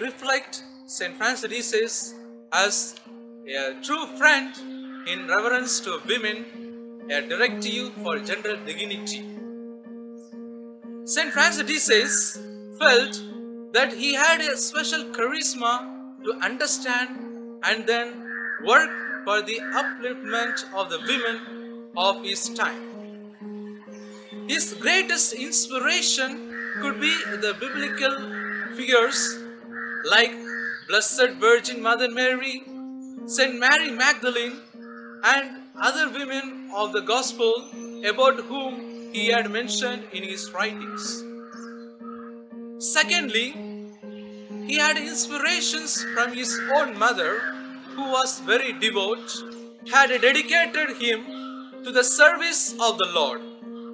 reflect St. Francis as a true friend in reverence to women, a directive for gender dignity. St. Francis felt that he had a special charisma to understand and then work for the upliftment of the women of his time. His greatest inspiration could be the biblical figures like Blessed Virgin Mother Mary, Saint Mary Magdalene, and other women of the Gospel about whom he had mentioned in his writings. Secondly, he had inspirations from his own mother, who was very devout, had dedicated him to the service of the Lord.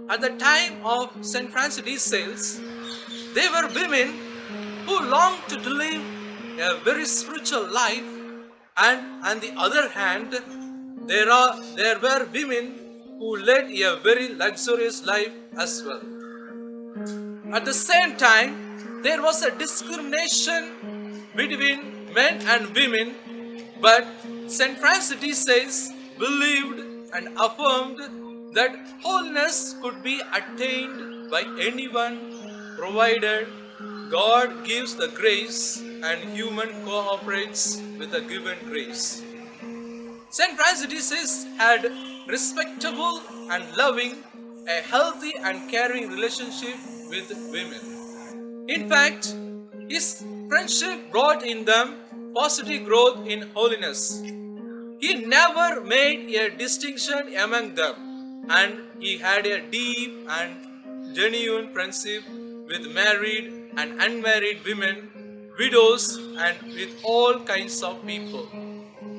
At the time of St. Francis de Sales, they were women who longed to live a very spiritual life, and on the other hand, there were women who led a very luxurious life as well. At the same time, there was a discrimination between men and women, but St. Francis de Sales believed and affirmed that holiness could be attained by anyone provided God gives the grace and human cooperates with the given grace. St. Francis de Sales had respectable and loving, a healthy and caring relationship with women. In fact, his friendship brought in them positive growth in holiness. He never made a distinction among them, and he had a deep and genuine friendship with married and unmarried women, widows, and with all kinds of people.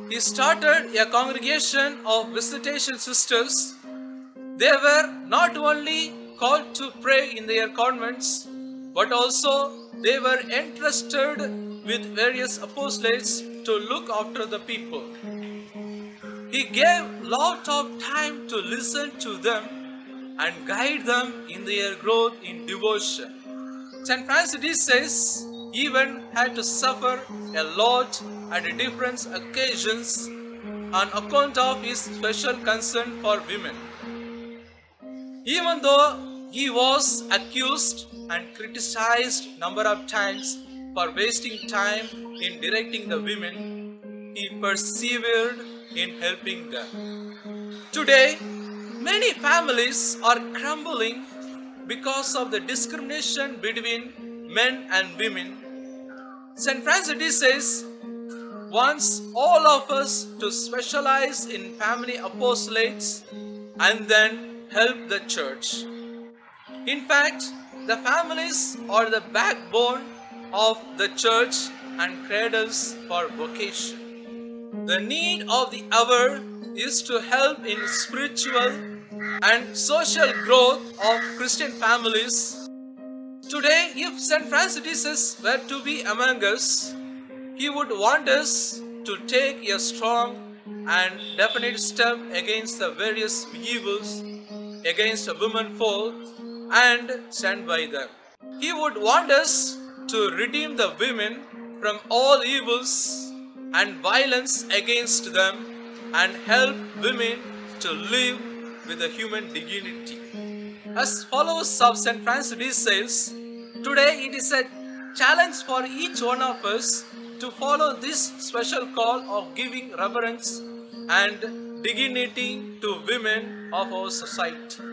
He started a congregation of visitation sisters. They were not only called to pray in their convents, but also they were entrusted with various apostolates to look after the people. He gave lot of time to listen to them and guide them in their growth in devotion. St. Francis de Sales even had to suffer a lot at different occasions on account of his special concern for women. Even though he was accused and criticized number of times for wasting time in directing the women, he persevered in helping them. Today, many families are crumbling because of the discrimination between men and women. St. Francis de Sales wants all of us to specialize in family apostolates and then help the church. In fact, the families are the backbone of the church and cradles for vocation. The need of the hour is to help in spiritual and social growth of Christian families. Today, if St. Francis de Sales were to be among us, he would want us to take a strong and definite step against the various evils against a woman fault and stand by them. He would want us to redeem the women from all evils and violence against them and help women to live with a human dignity. As followers of St. Francis de Sales, today it is a challenge for each one of us to follow this special call of giving reverence and dignity to women of our society.